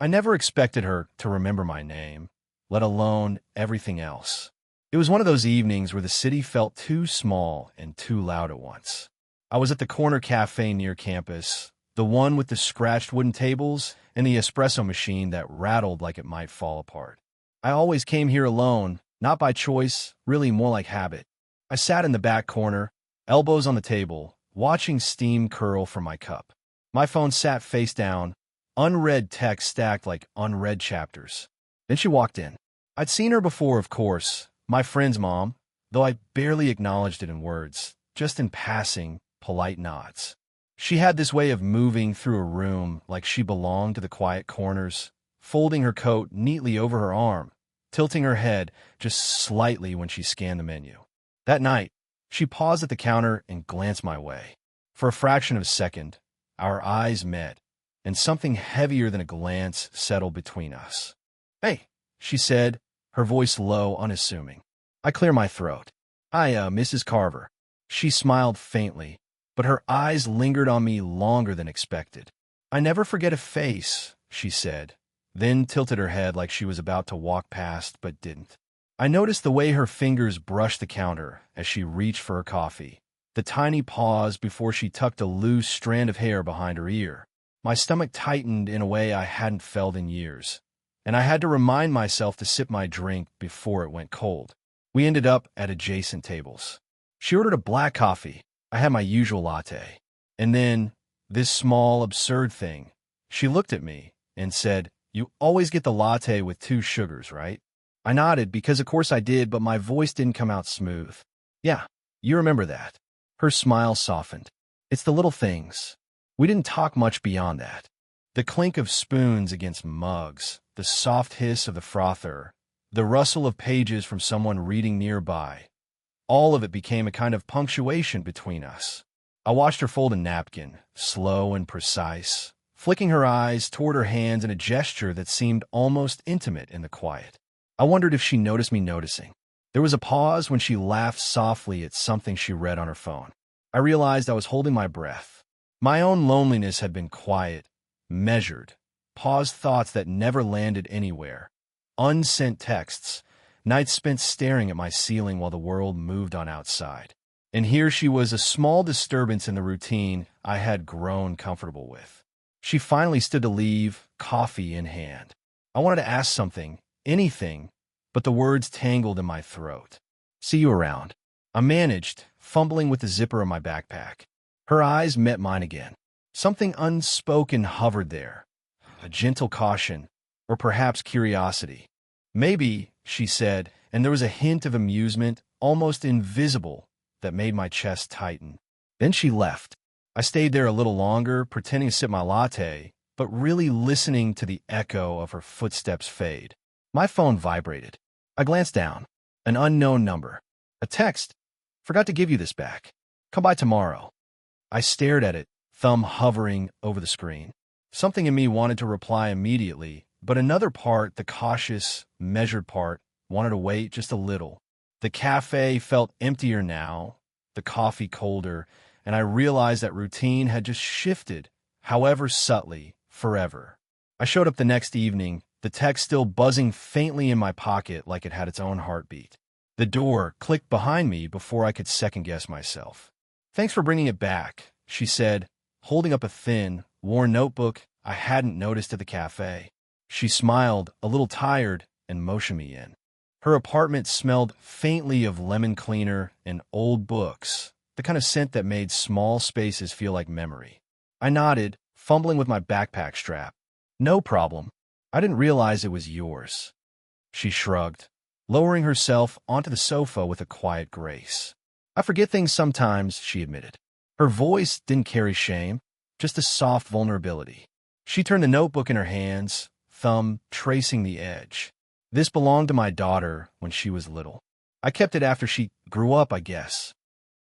I never expected her to remember my name, let alone everything else. It was one of those evenings where the city felt too small and too loud at once. I was at the corner cafe near campus, the one with the scratched wooden tables and the espresso machine that rattled like it might fall apart. I always came here alone, not by choice, really more like habit. I sat in the back corner, elbows on the table, watching steam curl from my cup. My phone sat face down, unread text stacked like unread chapters. Then she walked in. I'd seen her before, of course, my friend's mom, though I barely acknowledged it in words, just in passing, polite nods. She had this way of moving through a room like she belonged to the quiet corners, folding her coat neatly over her arm, tilting her head just slightly when she scanned the menu. That night, she paused at the counter and glanced my way. For a fraction of a second, our eyes met, and something heavier than a glance settled between us. "Hey," she said, her voice low, unassuming. I clear my throat. "Hi, Mrs. Carver." She smiled faintly, but her eyes lingered on me longer than expected. "I never forget a face," she said, then tilted her head like she was about to walk past but didn't. I noticed the way her fingers brushed the counter as she reached for her coffee, the tiny pause before she tucked a loose strand of hair behind her ear. My stomach tightened in a way I hadn't felt in years, and I had to remind myself to sip my drink before it went cold. We ended up at adjacent tables. She ordered a black coffee. I had my usual latte. And then, this small, absurd thing. She looked at me and said, "You always get the latte with 2 sugars, right?" I nodded because of course I did, but my voice didn't come out smooth. "Yeah, you remember that." Her smile softened. "It's the little things." We didn't talk much beyond that. The clink of spoons against mugs, the soft hiss of the frother, the rustle of pages from someone reading nearby. All of it became a kind of punctuation between us. I watched her fold a napkin, slow and precise, flicking her eyes toward her hands in a gesture that seemed almost intimate in the quiet. I wondered if she noticed me noticing. There was a pause when she laughed softly at something she read on her phone. I realized I was holding my breath. My own loneliness had been quiet, measured, paused thoughts that never landed anywhere, unsent texts, nights spent staring at my ceiling while the world moved on outside. And here she was, a small disturbance in the routine I had grown comfortable with. She finally stood to leave, coffee in hand. I wanted to ask something, anything, but the words tangled in my throat. "See you around." I managed, fumbling with the zipper of my backpack. Her eyes met mine again. Something unspoken hovered there, a gentle caution, or perhaps curiosity. "Maybe," she said, and there was a hint of amusement, almost invisible, that made my chest tighten. Then she left. I stayed there a little longer, pretending to sip my latte, but really listening to the echo of her footsteps fade. My phone vibrated. I glanced down. An unknown number. A text. "Forgot to give you this back. Come by tomorrow." I stared at it, thumb hovering over the screen. Something in me wanted to reply immediately, but another part, the cautious, measured part, wanted to wait just a little. The cafe felt emptier now, the coffee colder, and I realized that routine had just shifted, however subtly, forever. I showed up the next evening, the text still buzzing faintly in my pocket like it had its own heartbeat. The door clicked behind me before I could second-guess myself. "Thanks for bringing it back," she said, holding up a thin, worn notebook I hadn't noticed at the cafe. She smiled, a little tired, and motioned me in. Her apartment smelled faintly of lemon cleaner and old books, the kind of scent that made small spaces feel like memory. I nodded, fumbling with my backpack strap. "No problem. I didn't realize it was yours." She shrugged, lowering herself onto the sofa with a quiet grace. "I forget things sometimes," she admitted. Her voice didn't carry shame, just a soft vulnerability. She turned the notebook in her hands, thumb tracing the edge. "This belonged to my daughter when she was little. I kept it after she grew up, I guess."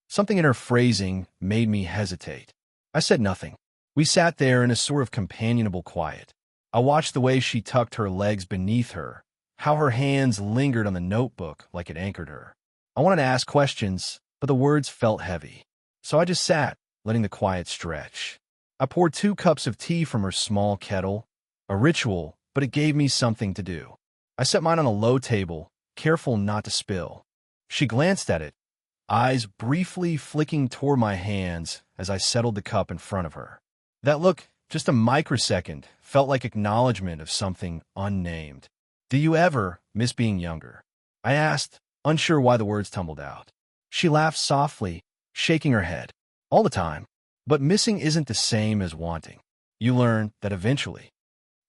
Something in her phrasing made me hesitate. I said nothing. We sat there in a sort of companionable quiet. I watched the way she tucked her legs beneath her, how her hands lingered on the notebook like it anchored her. I wanted to ask questions, but the words felt heavy. So I just sat, letting the quiet stretch. I poured 2 cups of tea from her small kettle, a ritual but it gave me something to do. I set mine on a low table, careful not to spill. She glanced at it, eyes briefly flicking toward my hands as I settled the cup in front of her. That look, just a microsecond, felt like acknowledgement of something unnamed. "Do you ever miss being younger?" I asked, unsure why the words tumbled out. She laughed softly, shaking her head. "All the time. But missing isn't the same as wanting. You learn that eventually."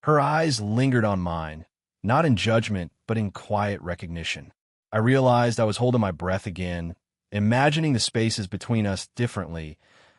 Her eyes lingered on mine, not in judgment, but in quiet recognition. I realized I was holding my breath again, imagining the spaces between us differently,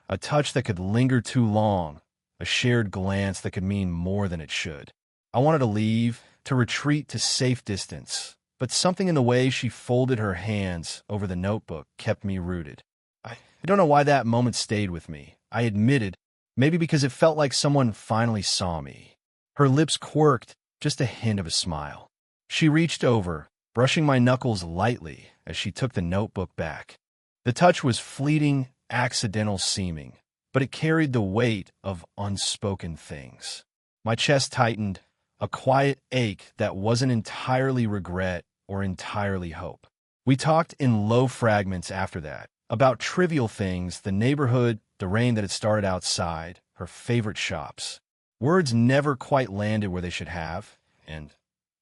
a touch that could linger too long, a shared glance that could mean more than it should. I wanted to leave, to retreat to safe distance, but something in the way she folded her hands over the notebook kept me rooted. I don't know why that moment stayed with me. I admitted, maybe because it felt like someone finally saw me. Her lips quirked, just a hint of a smile. She reached over, brushing my knuckles lightly as she took the notebook back. The touch was fleeting, accidental seeming, but it carried the weight of unspoken things. My chest tightened, a quiet ache that wasn't entirely regret or entirely hope. We talked in low fragments after that, about trivial things, the neighborhood, the rain that had started outside, her favorite shops. Words never quite landed where they should have, and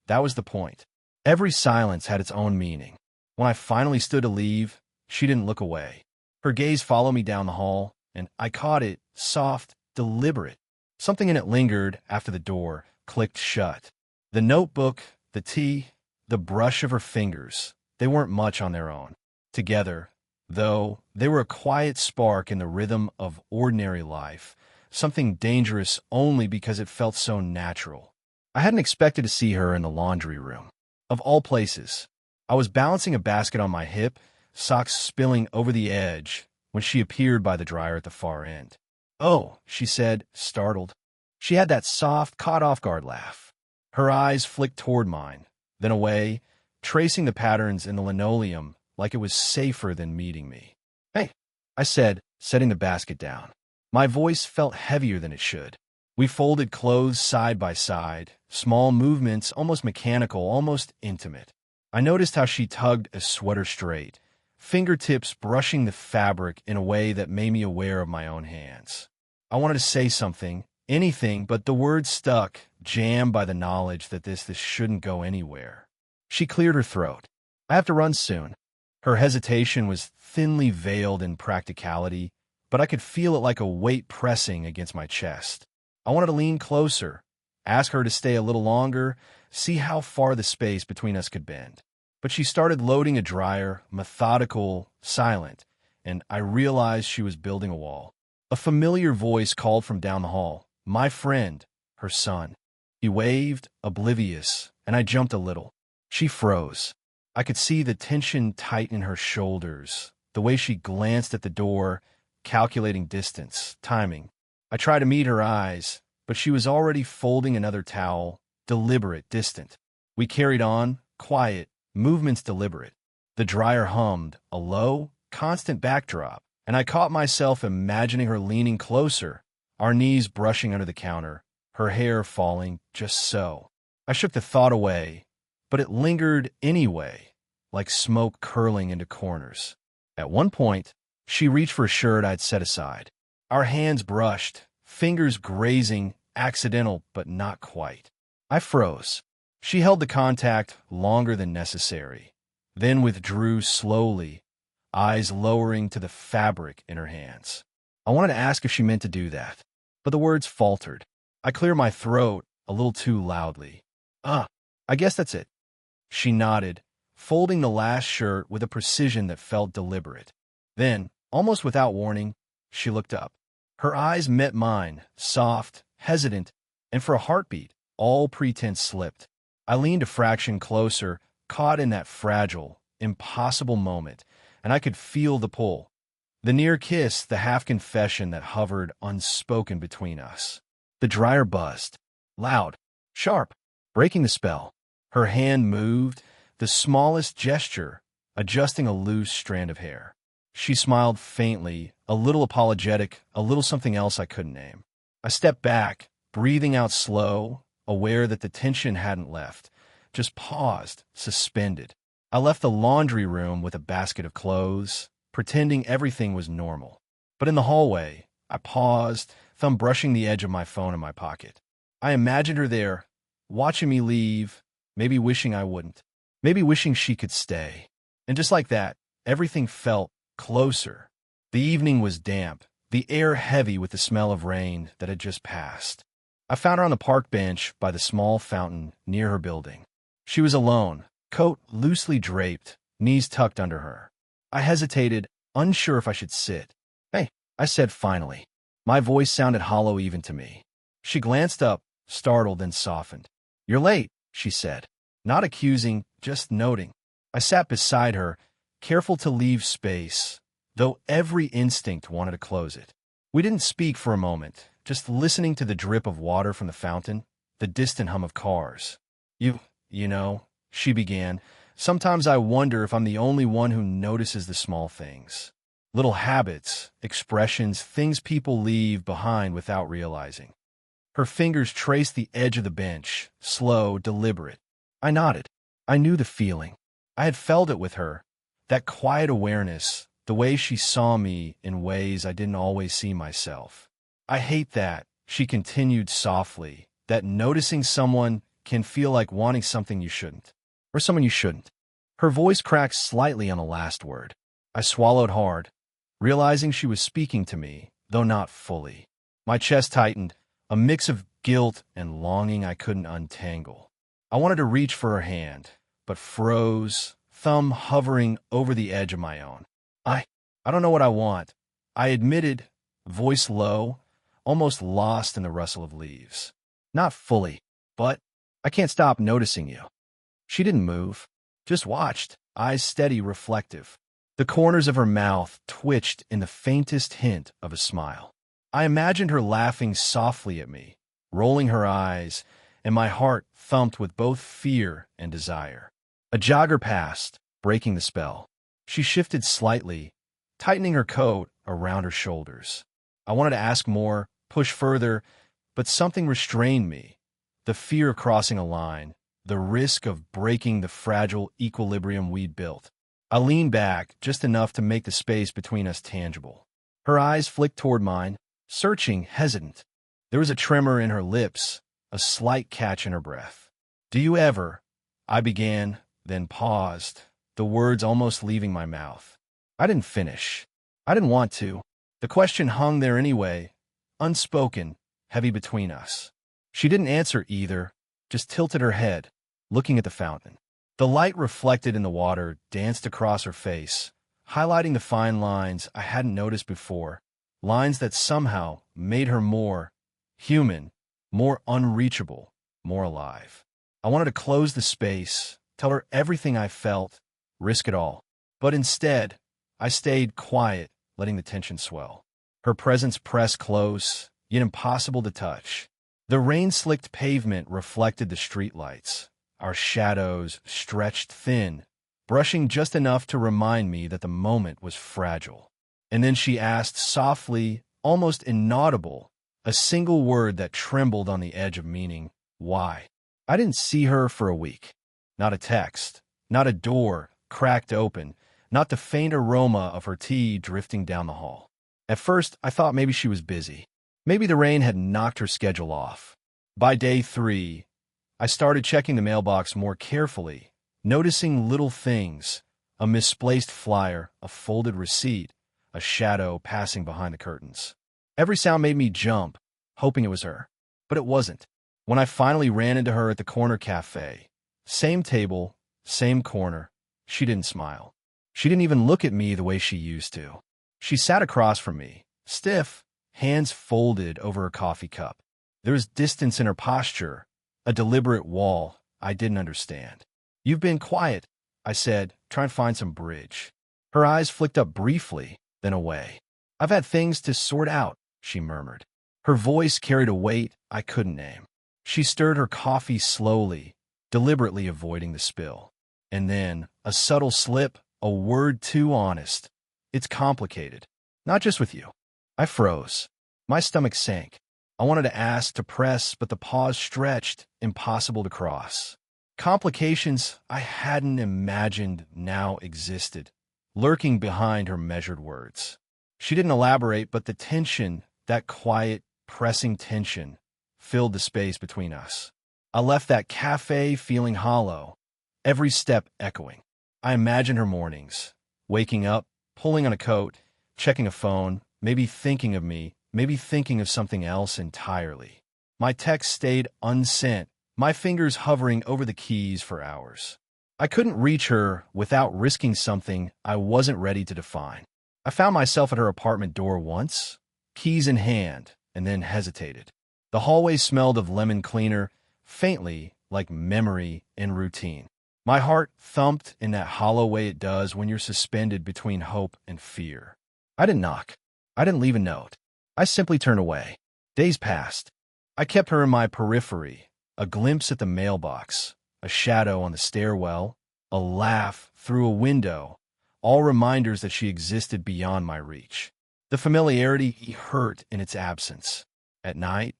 that was the point. Every silence had its own meaning. When I finally stood to leave, she didn't look away. Her gaze followed me down the hall, and I caught it, soft, deliberate. Something in it lingered after the door clicked shut. The notebook, the tea, the brush of her fingers, they weren't much on their own. Together, though, they were a quiet spark in the rhythm of ordinary life, something dangerous only because it felt so natural. I hadn't expected to see her in the laundry room. Of all places, I was balancing a basket on my hip, socks spilling over the edge, when she appeared by the dryer at the far end. "Oh," she said, startled. She had that soft, caught-off-guard laugh. Her eyes flicked toward mine, then away, tracing the patterns in the linoleum like it was safer than meeting me. "Hey," I said, setting the basket down. My voice felt heavier than it should. We folded clothes side by side, small movements, almost mechanical, almost intimate. I noticed how she tugged a sweater straight, fingertips brushing the fabric in a way that made me aware of my own hands. I wanted to say something, anything, but the words stuck, jammed by the knowledge that this shouldn't go anywhere. She cleared her throat. "I have to run soon." Her hesitation was thinly veiled in practicality, but I could feel it like a weight pressing against my chest. I wanted to lean closer, ask her to stay a little longer, see how far the space between us could bend. But she started loading a dryer, methodical, silent, and I realized she was building a wall. A familiar voice called from down the hall, "My friend," her son. He waved, oblivious, and I jumped a little. She froze. I could see the tension tighten in her shoulders, the way she glanced at the door, calculating distance, timing. I tried to meet her eyes, but she was already folding another towel, deliberate, distant. We carried on, quiet, movements deliberate. The dryer hummed, a low, constant backdrop, and I caught myself imagining her leaning closer, our knees brushing under the counter, her hair falling just so. I shook the thought away, but it lingered anyway, like smoke curling into corners. At one point, she reached for a shirt I'd set aside. Our hands brushed, fingers grazing, accidental but not quite. I froze. She held the contact longer than necessary, then withdrew slowly, eyes lowering to the fabric in her hands. I wanted to ask if she meant to do that, but the words faltered. I cleared my throat a little too loudly. I guess that's it." She nodded, folding the last shirt with a precision that felt deliberate. Then, almost without warning, she looked up. Her eyes met mine, soft, hesitant, and for a heartbeat, all pretense slipped. I leaned a fraction closer, caught in that fragile, impossible moment, and I could feel the pull. The near kiss, the half-confession that hovered unspoken between us. The dryer buzzed. Loud, sharp, breaking the spell. Her hand moved, the smallest gesture, adjusting a loose strand of hair. She smiled faintly, a little apologetic, a little something else I couldn't name. I stepped back, breathing out slow, aware that the tension hadn't left, just paused, suspended. I left the laundry room with a basket of clothes, pretending everything was normal. But in the hallway, I paused, thumb brushing the edge of my phone in my pocket. I imagined her there, watching me leave, maybe wishing I wouldn't, maybe wishing she could stay. And just like that, everything felt closer. The evening was damp, the air heavy with the smell of rain that had just passed. I found her on the park bench by the small fountain near her building. She was alone, coat loosely draped, knees tucked under her. I hesitated, unsure if I should sit. "Hey," I said finally. My voice sounded hollow even to me. She glanced up, startled, then softened. "You're late," she said. Not accusing, just noting. I sat beside her, careful to leave space, though every instinct wanted to close it. We didn't speak for a moment, just listening to the drip of water from the fountain, the distant hum of cars. You know, she began, sometimes I wonder if I'm the only one who notices the small things. Little habits, expressions, things people leave behind without realizing. Her fingers traced the edge of the bench, slow, deliberate. I nodded. I knew the feeling. I had felt it with her, that quiet awareness, the way she saw me in ways I didn't always see myself. "I hate that," she continued softly, "that noticing someone can feel like wanting something you shouldn't, or someone you shouldn't." Her voice cracked slightly on the last word. I swallowed hard, realizing she was speaking to me, though not fully. My chest tightened, a mix of guilt and longing I couldn't untangle. I wanted to reach for her hand, but froze, thumb hovering over the edge of my own. I don't know what I want," I admitted, voice low, almost lost in the rustle of leaves. "Not fully, but I can't stop noticing you." She didn't move, just watched, eyes steady, reflective. The corners of her mouth twitched in the faintest hint of a smile. I imagined her laughing softly at me, rolling her eyes, and my heart thumped with both fear and desire. A jogger passed, breaking the spell. She shifted slightly, tightening her coat around her shoulders. I wanted to ask more, push further, but something restrained me. The fear of crossing a line, the risk of breaking the fragile equilibrium we'd built. I leaned back just enough to make the space between us tangible. Her eyes flicked toward mine, searching, hesitant. There was a tremor in her lips, a slight catch in her breath. "Do you ever?" I began, then paused, the words almost leaving my mouth. I didn't finish. I didn't want to. The question hung there anyway, unspoken, heavy between us. She didn't answer either, just tilted her head, looking at the fountain. The light reflected in the water danced across her face, highlighting the fine lines I hadn't noticed before, lines that somehow made her more human, more unreachable, more alive. I wanted to close the space, tell her everything I felt, risk it all. But instead, I stayed quiet, letting the tension swell. Her presence pressed close, yet impossible to touch. The rain-slicked pavement reflected the streetlights. Our shadows stretched thin, brushing just enough to remind me that the moment was fragile. And then she asked softly, almost inaudible, a single word that trembled on the edge of meaning, "Why?" I didn't see her for a week. Not a text, not a door cracked open, not the faint aroma of her tea drifting down the hall. At first, I thought maybe she was busy. Maybe the rain had knocked her schedule off. By day 3, I started checking the mailbox more carefully, noticing little things, a misplaced flyer, a folded receipt, a shadow passing behind the curtains. Every sound made me jump, hoping it was her. But it wasn't. When I finally ran into her at the corner cafe, same table, same corner, she didn't smile. She didn't even look at me the way she used to. She sat across from me, stiff, hands folded over her coffee cup. There was distance in her posture, a deliberate wall I didn't understand. "You've been quiet," I said, trying to find some bridge. Her eyes flicked up briefly, then away. "I've had things to sort out," she murmured. Her voice carried a weight I couldn't name. She stirred her coffee slowly, deliberately avoiding the spill. And then, a subtle slip, a word too honest. "It's complicated. Not just with you." I froze. My stomach sank. I wanted to ask, to press, but the pause stretched, impossible to cross. Complications I hadn't imagined now existed, lurking behind her measured words. She didn't elaborate, but the tension, that quiet, pressing tension, filled the space between us. I left that cafe feeling hollow, every step echoing. I imagined her mornings, waking up, pulling on a coat, checking a phone, maybe thinking of me, maybe thinking of something else entirely. My text stayed unsent, my fingers hovering over the keys for hours. I couldn't reach her without risking something I wasn't ready to define. I found myself at her apartment door once, keys in hand, and then hesitated. The hallway smelled of lemon cleaner, faintly like memory and routine. My heart thumped in that hollow way it does when you're suspended between hope and fear. I didn't knock. I didn't leave a note. I simply turned away. Days passed. I kept her in my periphery, a glimpse at the mailbox, a shadow on the stairwell, a laugh through a window, all reminders that she existed beyond my reach. The familiarity hurt in its absence. At night,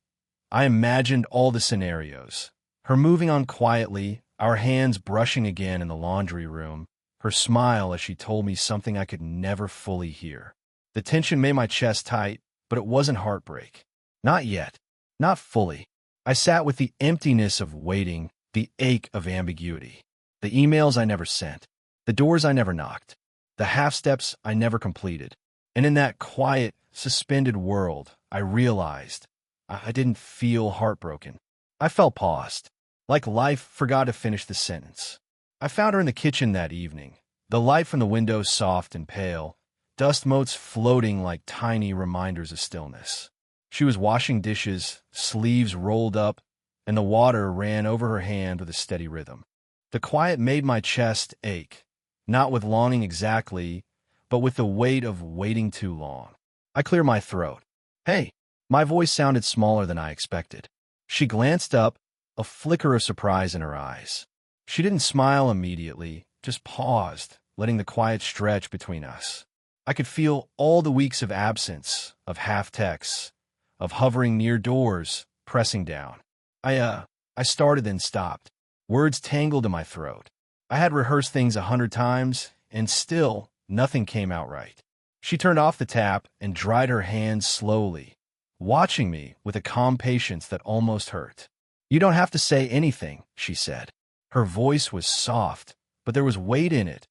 I imagined all the scenarios. Her moving on quietly, our hands brushing again in the laundry room, her smile as she told me something I could never fully hear. The tension made my chest tight, but it wasn't heartbreak. Not yet. Not fully. I sat with the emptiness of waiting, the ache of ambiguity. The emails I never sent. The doors I never knocked. The half-steps I never completed. And in that quiet, suspended world, I realized I didn't feel heartbroken. I felt paused, like life forgot to finish the sentence. I found her in the kitchen that evening, the light from the window soft and pale, dust motes floating like tiny reminders of stillness. She was washing dishes, sleeves rolled up, and the water ran over her hand with a steady rhythm. The quiet made my chest ache, not with longing exactly, but with the weight of waiting too long. I cleared my throat. Hey, my voice sounded smaller than I expected. She glanced up, a flicker of surprise in her eyes. She didn't smile immediately, just paused, letting the quiet stretch between us. I could feel all the weeks of absence, of half-texts, of hovering near doors, pressing down. I started then stopped. Words tangled in my throat. I had rehearsed things 100 times, and still nothing came out right. She turned off the tap and dried her hands slowly, watching me with a calm patience that almost hurt. You don't have to say anything, she said. Her voice was soft, but there was weight in it,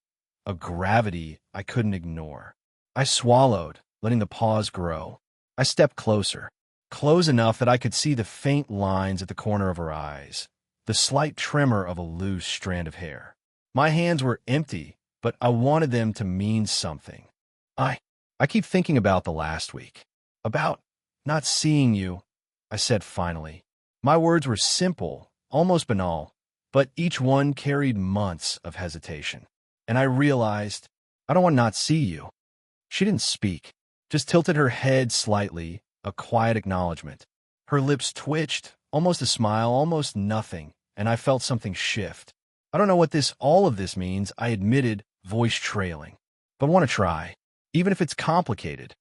a gravity I couldn't ignore. I swallowed, letting the pause grow. I stepped closer, close enough that I could see the faint lines at the corner of her eyes, the slight tremor of a loose strand of hair. My hands were empty, but I wanted them to mean something. I keep thinking about the last week. About not seeing you, I said finally. My words were simple, almost banal, but each one carried months of hesitation. And I realized, I don't want to not see you. She didn't speak, just tilted her head slightly, a quiet acknowledgement. Her lips twitched, almost a smile, almost nothing, and I felt something shift. I don't know what all of this means, I admitted, voice trailing. But want to try, even if it's complicated.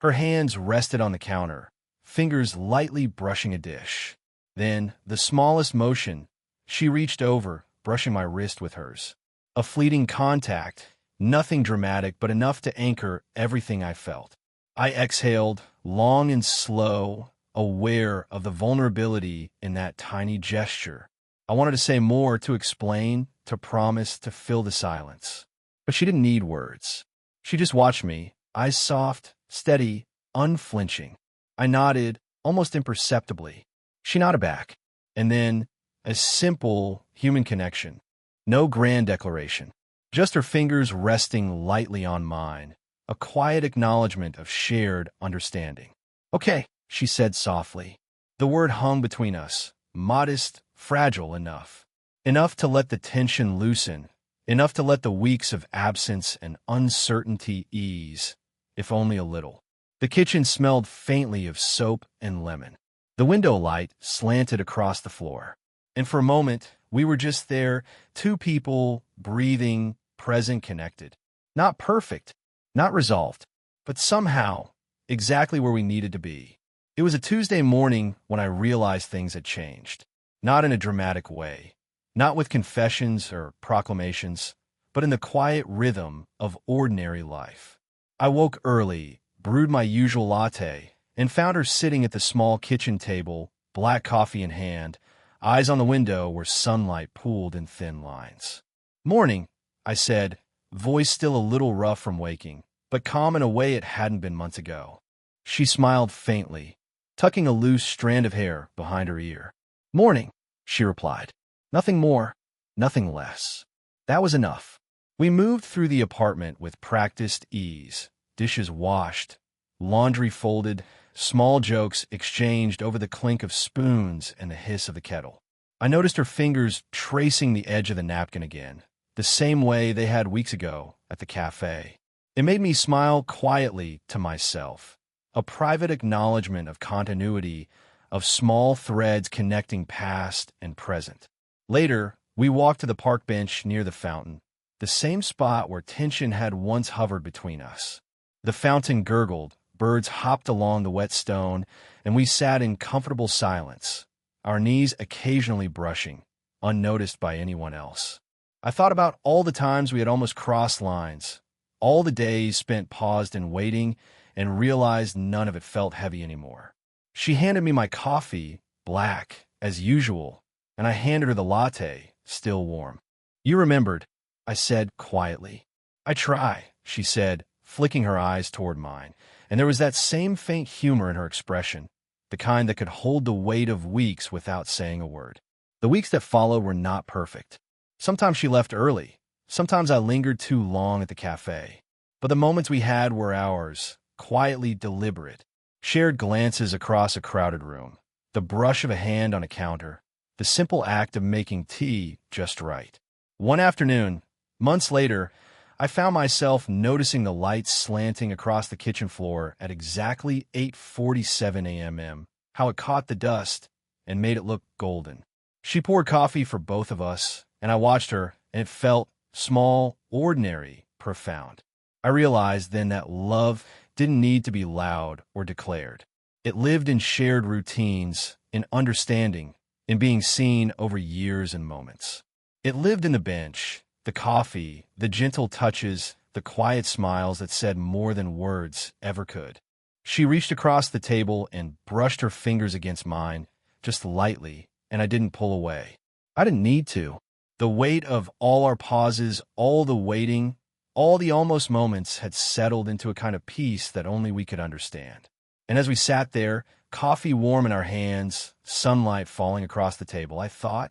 Her hands rested on the counter, fingers lightly brushing a dish. Then, the smallest motion, she reached over, brushing my wrist with hers. A fleeting contact, nothing dramatic, but enough to anchor everything I felt. I exhaled, long and slow, aware of the vulnerability in that tiny gesture. I wanted to say more, to explain, to promise, to fill the silence. But she didn't need words. She just watched me, eyes soft, steady, unflinching. I nodded, almost imperceptibly. She nodded back. And then, a simple human connection. No grand declaration. Just her fingers resting lightly on mine. A quiet acknowledgement of shared understanding. Okay, she said softly. The word hung between us, modest, fragile enough. Enough to let the tension loosen. Enough to let the weeks of absence and uncertainty ease, if only a little. The kitchen smelled faintly of soap and lemon. The window light slanted across the floor. And for a moment, we were just there, two people, breathing, present, connected. Not perfect, not resolved, but somehow exactly where we needed to be. It was a Tuesday morning when I realized things had changed. Not in a dramatic way, not with confessions or proclamations, but in the quiet rhythm of ordinary life. I woke early, brewed my usual latte, and found her sitting at the small kitchen table, black coffee in hand, eyes on the window where sunlight pooled in thin lines. "Morning," I said, voice still a little rough from waking, but calm in a way it hadn't been months ago. She smiled faintly, tucking a loose strand of hair behind her ear. "Morning," she replied. Nothing more, nothing less. That was enough. We moved through the apartment with practiced ease, dishes washed, laundry folded, small jokes exchanged over the clink of spoons and the hiss of the kettle. I noticed her fingers tracing the edge of the napkin again, the same way they had weeks ago at the cafe. It made me smile quietly to myself, a private acknowledgement of continuity, of small threads connecting past and present. Later, we walked to the park bench near the fountain, the same spot where tension had once hovered between us. The fountain gurgled, birds hopped along the wet stone, and we sat in comfortable silence, our knees occasionally brushing, unnoticed by anyone else. I thought about all the times we had almost crossed lines, all the days spent paused and waiting, and realized none of it felt heavy anymore. She handed me my coffee, black, as usual, and I handed her the latte, still warm. "You remembered," I said quietly. "I try," she said, flicking her eyes toward mine, and there was that same faint humor in her expression, the kind that could hold the weight of weeks without saying a word. The weeks that followed were not perfect. Sometimes she left early. Sometimes I lingered too long at the cafe. But the moments we had were ours, quietly deliberate. Shared glances across a crowded room, the brush of a hand on a counter, the simple act of making tea just right. One afternoon, months later, I found myself noticing the lights slanting across the kitchen floor at exactly 8:47 a.m., how it caught the dust and made it look golden. She poured coffee for both of us, and I watched her, and it felt small, ordinary, profound. I realized then that love didn't need to be loud or declared. It lived in shared routines, in understanding, in being seen over years and moments. It lived in the bench, the coffee, the gentle touches, the quiet smiles that said more than words ever could. She reached across the table and brushed her fingers against mine, just lightly, and I didn't pull away. I didn't need to. The weight of all our pauses, all the waiting, all the almost moments had settled into a kind of peace that only we could understand. And as we sat there, coffee warm in our hands, sunlight falling across the table, I thought,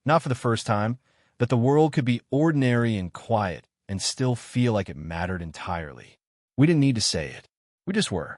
not for the first time, that the world could be ordinary and quiet and still feel like it mattered entirely. We didn't need to say it. We just were.